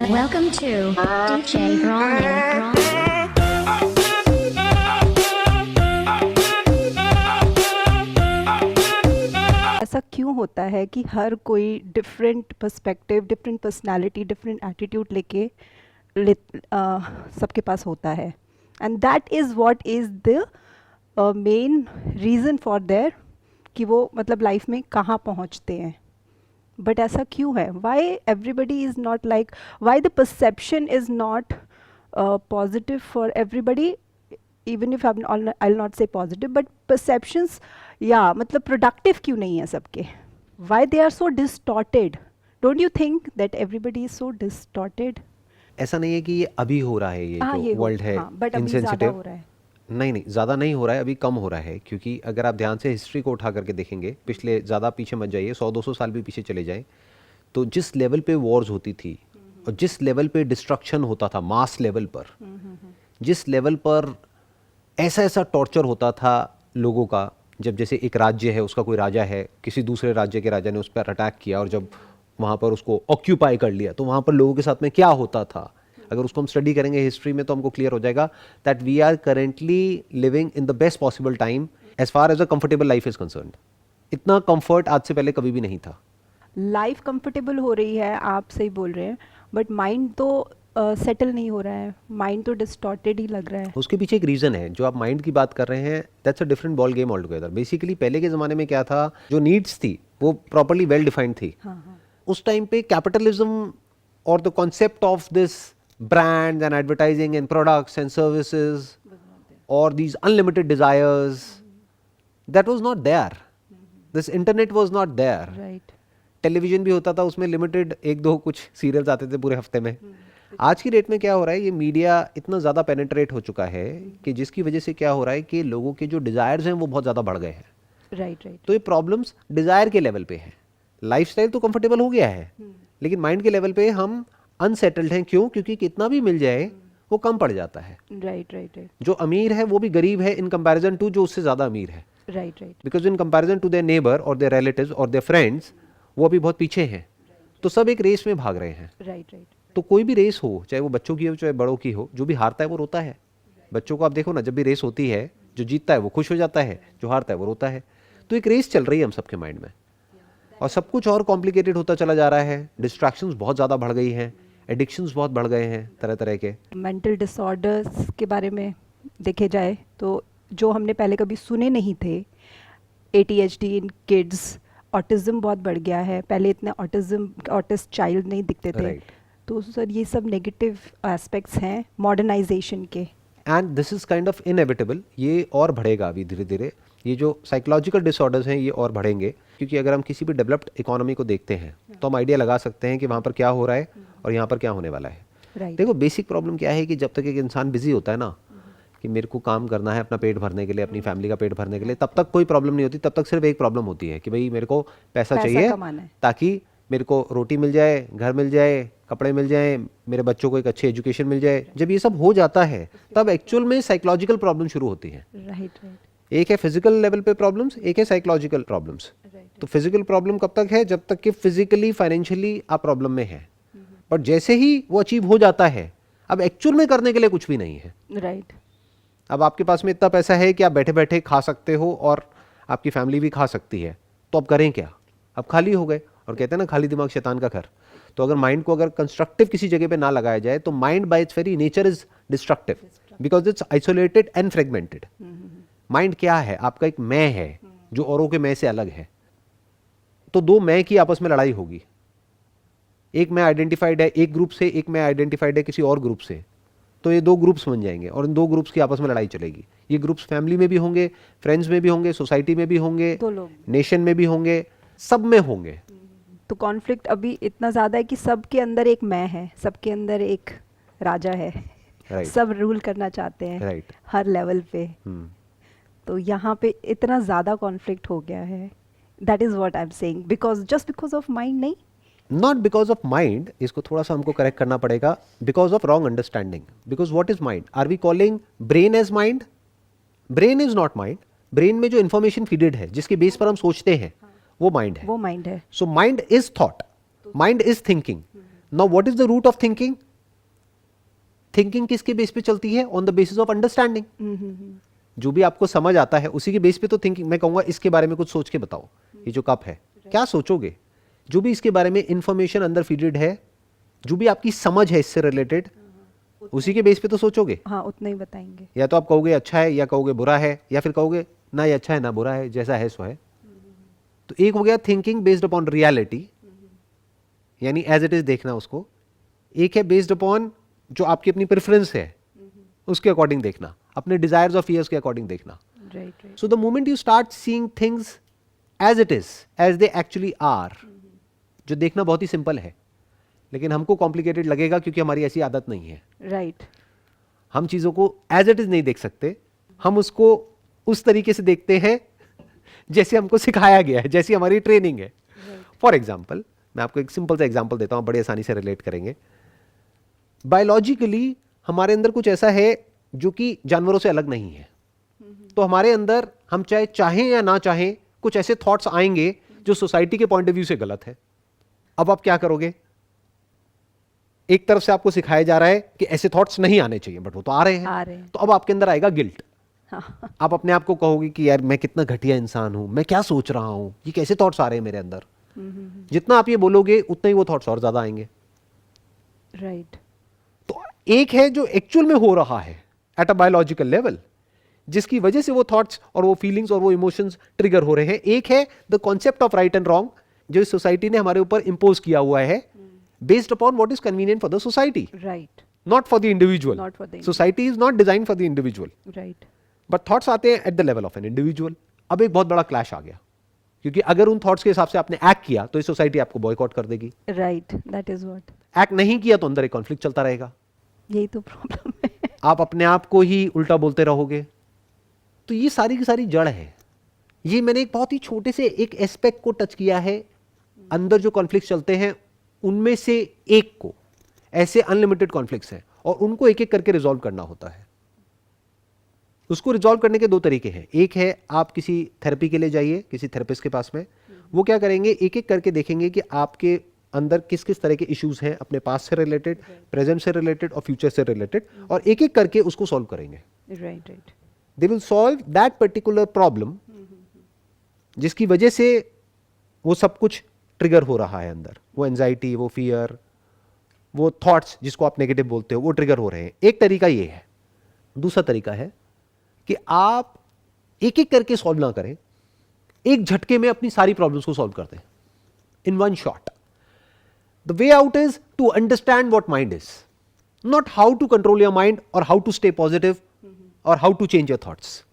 Welcome to DJ Ronnie. ऐसा क्यों होता है कि हर कोई different perspective, different personality, different attitude लेके सबके पास होता है, and that is what is the main reason for their कि वो मतलब लाइफ में कहाँ पहुँचते हैं. बट ऐसा क्यों है? Why everybody is not like, why the perception is not positive for everybody, even if I will not say positive, but perceptions या मतलब प्रोडक्टिव क्यों नहीं है सबके? Why they are so distorted? Don't you think that everybody is so distorted? ऐसा नहीं है कि ये अभी हो रहा है, ये जो वर्ल्ड है बट अभी ज़्यादा हो रहा है. नहीं, ज़्यादा नहीं हो रहा है, अभी कम हो रहा है. क्योंकि अगर आप ध्यान से हिस्ट्री को उठा करके देखेंगे, पिछले ज़्यादा पीछे मत जाइए, 100-200 साल भी पीछे चले जाएं, तो जिस लेवल पे वॉर्स होती थी और जिस लेवल पे डिस्ट्रक्शन होता था मास लेवल पर, जिस लेवल पर ऐसा ऐसा टॉर्चर होता था लोगों का, जब जैसे एक राज्य है, उसका कोई राजा है, किसी दूसरे राज्य के राजा ने उस पर अटैक किया और जब वहाँ पर उसको ऑक्यूपाई कर लिया, तो वहाँ पर लोगों के साथ में क्या होता था, अगर उसको हम स्टडी करेंगे हिस्ट्री में तो हमको क्लियर हो जाएगा that we are currently living in the best possible time as far as a comfortable life is concerned. इतना कंफर्ट आज से पहले कभी भी नहीं था. लाइफ कंफर्टेबल हो रही है, आप सही बोल रहे हैं, बट माइंड तो सेटल नहीं हो रहा है, माइंड तो डिस्टॉर्टेड ही लग रहा है. उसके पीछे एक रीज़न है. जो आप माइंड की बात कर रहे हैं, that's a different ball game all together. Basically पहले के ज़माने में क्या था, जो नीड्स थी वो प्रॉपरली वेल डिफाइंड थी. उस टाइम पे कैपिटलिज्म और the concept of this brands and advertising and products and services or these unlimited desires, that was not there. This internet was not there. Right. Television भी होता था, उसमें limited एक दो कुछ सीरियल्स आते थे पूरे हफ्ते में. आज की डेट में क्या हो रहा है, ये मीडिया इतना ज़्यादा पेनिट्रेट हो चुका है कि जिसकी वजह से क्या हो रहा है कि लोगों के जो डिज़ायर्स हैं वो बहुत ज़्यादा बढ़ गए हैं. राइट. तो ये प्रॉब्लम्स डिज़ायर के लेवल पे है. लाइफस्टाइल तो कंफर्टेबल हो गया है, लेकिन माइंड के लेवल पे हम अनसेटल्ड हैं. क्यों? क्योंकि कितना भी मिल जाए वो कम पड़ जाता है. राइट. जो अमीर है वो भी गरीब है इन कंपैरिजन टू जो उससे ज़्यादा अमीर है. Right. Because in comparison to their neighbour और देयर रिलेटिव्स और देयर फ्रेंड्स, वो अभी बहुत पीछे हैं. तो सब एक रेस में भाग रहे हैं. राइट. तो कोई भी रेस हो, चाहे वो बच्चों की हो चाहे बड़ों की हो, जो भी हारता है वो रोता है. बच्चों को आप देखो ना, जब भी रेस होती है, जो जीतता है वो खुश हो जाता है, जो हारता है वो रोता है. तो एक रेस चल रही है हम सबके माइंड में, और सब कुछ और कॉम्प्लिकेटेड होता चला जा रहा है. डिस्ट्रैक्शंस बहुत ज़्यादा बढ़ गई हैं, एडिक्शंस बहुत बढ़ गए हैं तरह तरह के. मेंटल डिसऑर्डर्स के बारे में देखे जाए तो जो हमने पहले कभी सुने नहीं थे, ADHD इन किड्स, ऑटिज्म बहुत बढ़ गया है. पहले इतने ऑटिस्ट चाइल्ड नहीं दिखते थे. Right. तो सर ये सब नेगेटिव एस्पेक्ट्स हैं मॉडर्नाइजेशन के. And this is kind of inevitable. ये और बढ़ेगा अभी धीरे धीरे. ये जो साइकोलॉजिकल डिसऑर्डर्स हैं ये और बढ़ेंगे, क्योंकि अगर हम किसी भी डेवलप्ड इकोनॉमी को देखते हैं तो हम आइडिया लगा सकते हैं कि वहाँ पर क्या हो रहा है और यहाँ पर क्या होने वाला है. Right. देखो, बेसिक प्रॉब्लम क्या है कि जब तक एक इंसान बिजी होता है ना, कि मेरे को काम करना है अपना पेट भरने के लिए, अपनी फैमिली का पेट भरने के लिए, तब तक कोई प्रॉब्लम नहीं होती. तब तक सिर्फ एक प्रॉब्लम होती है कि भाई मेरे को पैसा चाहिए कमाना है, ताकि मेरे को रोटी मिल जाए, घर मिल जाए, कपड़े मिल जाए, मेरे बच्चों को एक अच्छी एजुकेशन मिल जाए. जब ये सब हो जाता है तब एक्चुअल में साइकोलॉजिकल प्रॉब्लम शुरू होती है. राइट. एक है फिजिकल लेवल पे प्रॉब्लम्स, एक है साइकोलॉजिकल प्रॉब्लम्स. तो फिजिकल प्रॉब्लम कब तक है? जब तक कि फिजिकली फाइनेंशियली आप प्रॉब्लम में है. बट जैसे ही वो अचीव हो जाता है, अब एक्चुअल में करने के लिए कुछ भी नहीं है. राइट. अब आपके पास में इतना पैसा है कि आप बैठे बैठे खा सकते हो और आपकी फैमिली भी खा सकती है. तो अब करें क्या? अब खाली हो गए, और कहते हैं ना खाली दिमाग शैतान का घर. तो अगर माइंड को अगर कंस्ट्रक्टिव किसी जगह पे ना लगाया जाए तो mind bye it's very nature is destructive, because it's isolated and fragmented. Mind क्या है? आपका एक मैं है जो औरों के मैं से अलग है. तो दो मैं की आपस में लड़ाई होगी. एक मैं आइडेंटिफाइड है एक ग्रुप से, एक मैं आइडेंटिफाइड है किसी और ग्रुप से. तो ये दो ग्रुप्स बन जाएंगे और इन दो ग्रुप्स की आपस में लड़ाई चलेगी. ये ग्रुप्स फैमिली में भी होंगे, फ्रेंड्स में भी होंगे, सोसाइटी में भी होंगे, नेशन में भी होंगे, सब में होंगे. तो कॉन्फ्लिक्ट अभी इतना ज़्यादा है कि सबके अंदर एक मैं है, सबके अंदर एक राजा है. Right. सब रूल करना चाहते हैं. Right. हर लेवल पे. तो यहाँ पे इतना ज़्यादा कॉन्फ्लिक्ट हो गया है. That is what I am saying, just because of mind नहीं. नॉट बिकॉज ऑफ माइंड, इसको थोड़ा सा हमको करेक्ट करना पड़ेगा. Because of wrong understanding. Because what is mind? Are we calling brain as mind? Brain is not mind. Brain में जो information feeded है, जिसके बेस पर हम सोचते हैं, वो माइंड है. वो माइंड है. So mind is thought, mind is thinking. Now what is the root of thinking? Thinking किसके बेस पे चलती है? On the basis of understanding. जो भी आपको समझ आता है उसी के बेस पे तो थिंकिंग। मैं कहूंगा इसके बारे में कुछ सोच के बताओ, ये जो कप है क्या सोचोगे? जो भी इसके बारे में इंफॉर्मेशन अंदर फीडेड है, जो भी आपकी समझ है इससे रिलेटेड, उसी के बेस पे तो सोचोगे। हाँ, उतना ही बताएंगे। या तो आप कहोगे अच्छा है, या कहोगे बुरा है, या फिर कहोगे ना ये अच्छा है ना बुरा है, जैसा है सो है। तो एक हो गया थिंकिंग बेस्ड अपॉन रियलिटी, यानी एज इट इज देखना उसको। एक है बेस्ड अपॉन जो आपकी अपनी प्रेफरेंस है उसके अकॉर्डिंग देखना, अपने डिजायर्स और फियर्स के अकॉर्डिंग देखना। Right. So the moment you start seeing things as it is, as they actually are, जो देखना बहुत ही सिंपल है लेकिन हमको कॉम्प्लिकेटेड लगेगा क्योंकि हमारी ऐसी आदत नहीं है। राइट। हम चीजों को एज इट इज नहीं देख सकते, हम उसको उस तरीके से देखते हैं जैसे हमको सिखाया गया है, जैसी हमारी ट्रेनिंग है। फॉर एग्जाम्पल, मैं आपको एक सिंपल सा एग्जाम्पल देता हूं, बड़े आसानी से रिलेट करेंगे। बायोलॉजिकली हमारे अंदर कुछ ऐसा है जो कि जानवरों से अलग नहीं है। तो हमारे अंदर हम चाहे चाहें या ना चाहें कुछ ऐसे थॉट्स आएंगे जो सोसाइटी के पॉइंट ऑफ व्यू से गलत है। अब आप क्या करोगे? एक तरफ से आपको सिखाया जा रहा है कि ऐसे थॉट्स नहीं आने चाहिए, बट वो तो आ रहे हैं। तो अब आपके अंदर आएगा गिल्ट। हाँ। आप अपने आप को कहोगे कि यार मैं कितना घटिया इंसान हूं, मैं क्या सोच रहा हूं, ये कैसे थॉट्स आ रहे हैं मेरे अंदर। जितना आप ये बोलोगे उतना ही वो थॉट्स और ज्यादा आएंगे। राइट। तो एक है जो एक्चुअल में हो रहा है एट अ बायोलॉजिकल लेवल, जिसकी वजह से वो थॉट्स और वो फीलिंग्स और वो इमोशंस ट्रिगर हो रहे हैं। एक है the concept of right and wrong, जो इस सोसाइटी ने हमारे ऊपर इंपोज किया हुआ है based upon what is convenient for the society, Right. not for the individual. Not for the Society is not designed for the individual. Right. But thoughts आते हैं at the level of an individual. अब एक बहुत बड़ा clash आ गया, क्योंकि अगर उन थॉट्स के हिसाब से आपने एक्ट किया तो ये सोसाइटी आपको बॉयकॉट कर देगी। Right. That is what. Act नहीं किया तो अंदर एक कॉन्फ्लिक्ट चलता रहेगा। यही तो प्रॉब्लम है। आप अपने आप को ही उल्टा बोलते रहोगे। तो ये सारी की सारी जड़ है। ये मैंने एक बहुत ही छोटे से एक एस्पेक्ट को टच किया है। अंदर जो कॉन्फ्लिक्ट चलते हैं उनमें से एक को, ऐसे अनलिमिटेड कॉन्फ्लिक्ट्स हैं और उनको एक एक करके रिजॉल्व करना होता है। उसको रिजॉल्व करने के दो तरीके हैं। एक है आप किसी थेरेपी के लिए जाइए, किसी थेरेपिस्ट के पास में, वो क्या करेंगे, एक एक करके देखेंगे कि आपके अंदर किस किस तरह के इश्यूज हैं, अपने पास्ट से रिलेटेड, प्रेजेंट से रिलेटेड और फ्यूचर से रिलेटेड, और एक एक करके उसको सॉल्व करेंगे। Right. Right. They will solve that particular problem जिसकी वजह से वो सब कुछ ट्रिगर हो रहा है अंदर। वो एंजाइटी, वो फियर, वो थॉट्स जिसको आप नेगेटिव बोलते हो, वो ट्रिगर हो रहे हैं। एक तरीका ये है। दूसरा तरीका है कि आप एक एक करके सॉल्व ना करें, एक झटके में अपनी सारी प्रॉब्लम्स को सॉल्व कर दें in one shot. The way out is to understand what mind is, not how to control your mind और हाउ टू स्टे पॉजिटिव और how to change your thoughts.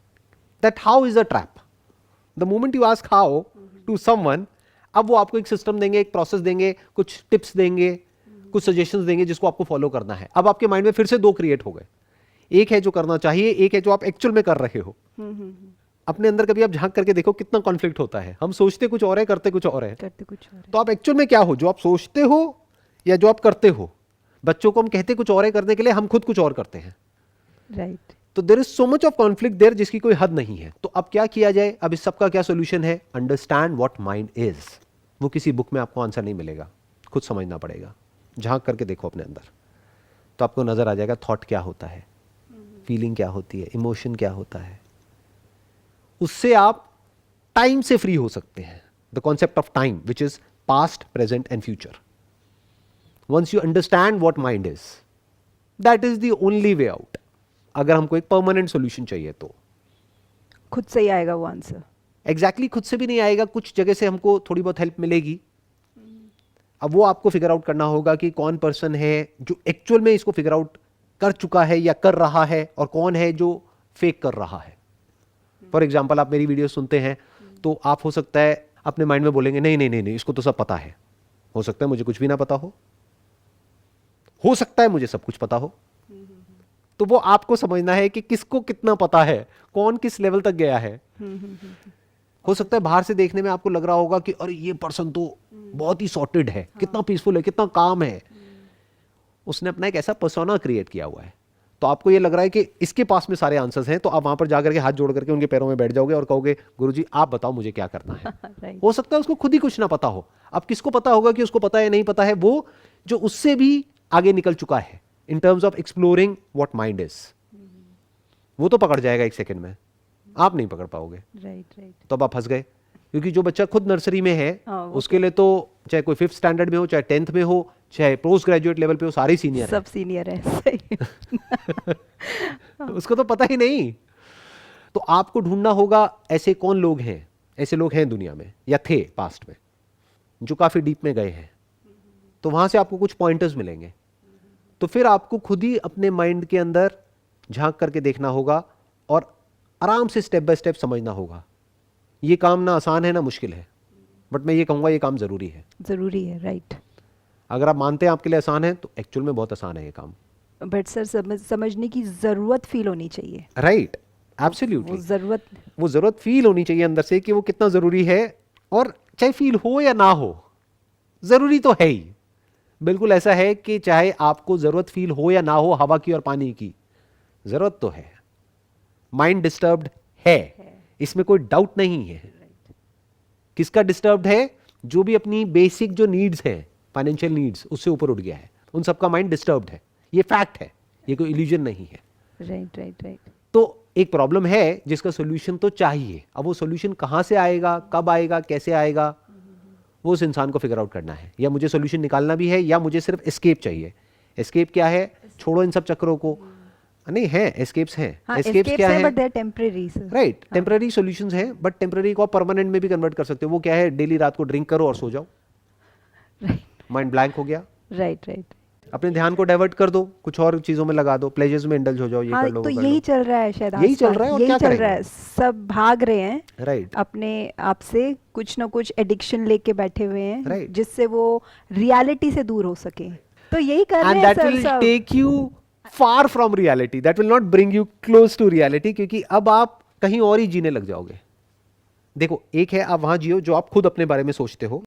That how is a trap. The moment you ask how to someone, अब वो आपको एक system देंगे, एक process देंगे, कुछ टिप्स देंगे, कुछ सजेशंस देंगे जिसको आपको फॉलो करना है। अब आपके माइंड में फिर से दो क्रिएट हो गए। एक है जो करना चाहिए, एक है जो आप एक्चुअल में कर रहे हो। अपने अंदर कभी आप झांक करके देखो कितना कॉन्फ्लिक्ट होता है। हम सोचते कुछ और है, करते कुछ और है। तो आप एक्चुअल में क्या हो, जो आप सोचते हो या जो आप करते हो? बच्चों को हम कहते कुछ और है करने के लिए, हम खुद कुछ और करते हैं। राइट। तो there is so much of conflict there जिसकी कोई हद नहीं है। तो अब क्या किया जाए? अब इस सब का क्या सोल्यूशन है? Understand what mind is. वो किसी बुक में आपको आंसर नहीं मिलेगा, खुद समझना पड़ेगा। झांक करके देखो अपने अंदर, तो आपको नजर आ जाएगा थॉट क्या होता है, फीलिंग क्या होती है, इमोशन क्या होता है। उससे आप टाइम से फ्री हो सकते हैं। The concept of time which is past, present and future. Once you understand what mind is, that is the only way out. अगर हमको एक परमानेंट सोल्यूशन चाहिए तो खुद से ही आएगा वो आंसर। एग्जैक्टली खुद से भी नहीं आएगा, कुछ जगह से हमको थोड़ी बहुत हेल्प मिलेगी। अब वो आपको फिगर आउट करना होगा कि कौन पर्सन है जो एक्चुअल में इसको फिगर आउट कर चुका है या कर रहा है, और कौन है जो फेक कर रहा है। फॉर एग्जाम्पल, आप मेरी वीडियो सुनते हैं तो आप हो सकता है अपने माइंड में बोलेंगे नहीं नहीं नहीं नहीं, इसको तो सब पता है। हो सकता है मुझे कुछ भी ना पता हो सकता है मुझे सब कुछ पता हो। तो वो आपको समझना है कि किसको कितना पता है, कौन किस लेवल तक गया है। हो सकता है बाहर से देखने में आपको लग रहा होगा कि अरे ये पर्सन तो बहुत ही सॉर्टेड है, कितना पीसफुल है, कितना काम है। उसने अपना एक ऐसा पर्सोना क्रिएट किया हुआ है, तो आपको ये लग रहा है कि इसके पास में सारे आंसर्स हैं। तो आप वहां पर जाकर के हाथ जोड़ करके उनके पैरों में बैठ जाओगे और कहोगे गुरुजी आप बताओ मुझे क्या करना है। Right. हो सकता है उसको खुद ही कुछ ना पता हो। अब किसको पता होगा कि उसको पता है नहीं पता है? वो जो उससे भी आगे निकल चुका है in terms of exploring what mind is, वो तो पकड़ जाएगा 1 सेकंड में, आप नहीं पकड़ पाओगे। Right right. तो अब आप फंस गए, क्योंकि जो बच्चा खुद नर्सरी में है हाँ, वो उसके लिए तो चाहे कोई 5th स्टैंडर्ड में हो, चाहे 10th में हो, चाहे पोस्ट ग्रेजुएट लेवल पे हो, सारे सीनियर सब सीनियर है, सही। उसको तो पता ही नहीं। तो आपको ढूंढना होगा ऐसे कौन लोग हैं, ऐसे लोग हैं दुनिया में या थे पास्ट में जो काफी डीप में गए हैं, तो वहां से आपको कुछ पॉइंटर्स मिलेंगे। तो फिर आपको खुद ही अपने माइंड के अंदर झांक करके देखना होगा और आराम से स्टेप बाय स्टेप समझना होगा। ये काम ना आसान है ना मुश्किल है, बट मैं ये कहूंगा ये काम जरूरी है। जरूरी है, राइट। अगर आप मानते हैं आपके लिए आसान है तो एक्चुअल में बहुत आसान है ये काम। बट सर समझने की जरूरत फील होनी चाहिए। Right, absolutely. वो जरूरत फील होनी चाहिए अंदर से कि वो कितना जरूरी है, और चाहे फील हो या ना हो, जरूरी तो है ही। बिल्कुल ऐसा है कि चाहे आपको जरूरत फील हो या ना हो, हवा की और पानी की जरूरत तो है। माइंड डिस्टर्ब्ड है, इसमें कोई डाउट नहीं है। किसका डिस्टर्ब्ड है? जो भी अपनी बेसिक जो नीड्स हैं, फाइनेंशियल नीड्स, उससे ऊपर उठ गया है, उन सबका माइंड डिस्टर्ब्ड है। ये फैक्ट है, ये कोई इल्यूजन नहीं है। Right right right. तो एक प्रॉब्लम है जिसका सोल्यूशन तो चाहिए। अब वो सोल्यूशन कहां से आएगा, कब आएगा, कैसे आएगा, वो उस इंसान को फिगर आउट करना है। या मुझे सोल्यूशन निकालना भी है, या मुझे सिर्फ एस्केप चाहिए। एस्केप क्या है? छोड़ो इन सब चक्करों को। नहीं है, एस्केप्स हैं। हाँ, एस्केप्स क्या है? But they are temporary. Right, temporary solutions हैं, बट टेम्पररी को आप परमानेंट में भी कन्वर्ट कर सकते हो। वो क्या है? डेली रात को ड्रिंक करो और सो जाओ, माइंड ब्लैंक हो गया। Right right. अपने ध्यान को डाइवर्ट कर दो, कुछ और चीजों में लगा दो, प्लेजर्स में इंडल्ज हो जाओ, ये हाँ, कर लो, तो वो कर यही लो। चल रहा है शायद यही चल रहा है, और यही क्या चल करेंगे? रहा है। सब भाग रहे हैं राइट, अपने आप से, कुछ ना कुछ एडिक्शन लेके बैठे हुए हैं, Right. जिससे वो रियलिटी से दूर हो सके। तो यही कर रहे एंड हैं दैट सर विल सब। Take you far from reality, that will not bring you close to reality, क्योंकि अब आप कहीं और ही जीने लग जाओगे। देखो, एक है आप वहां जियो जो आप खुद अपने बारे में सोचते हो,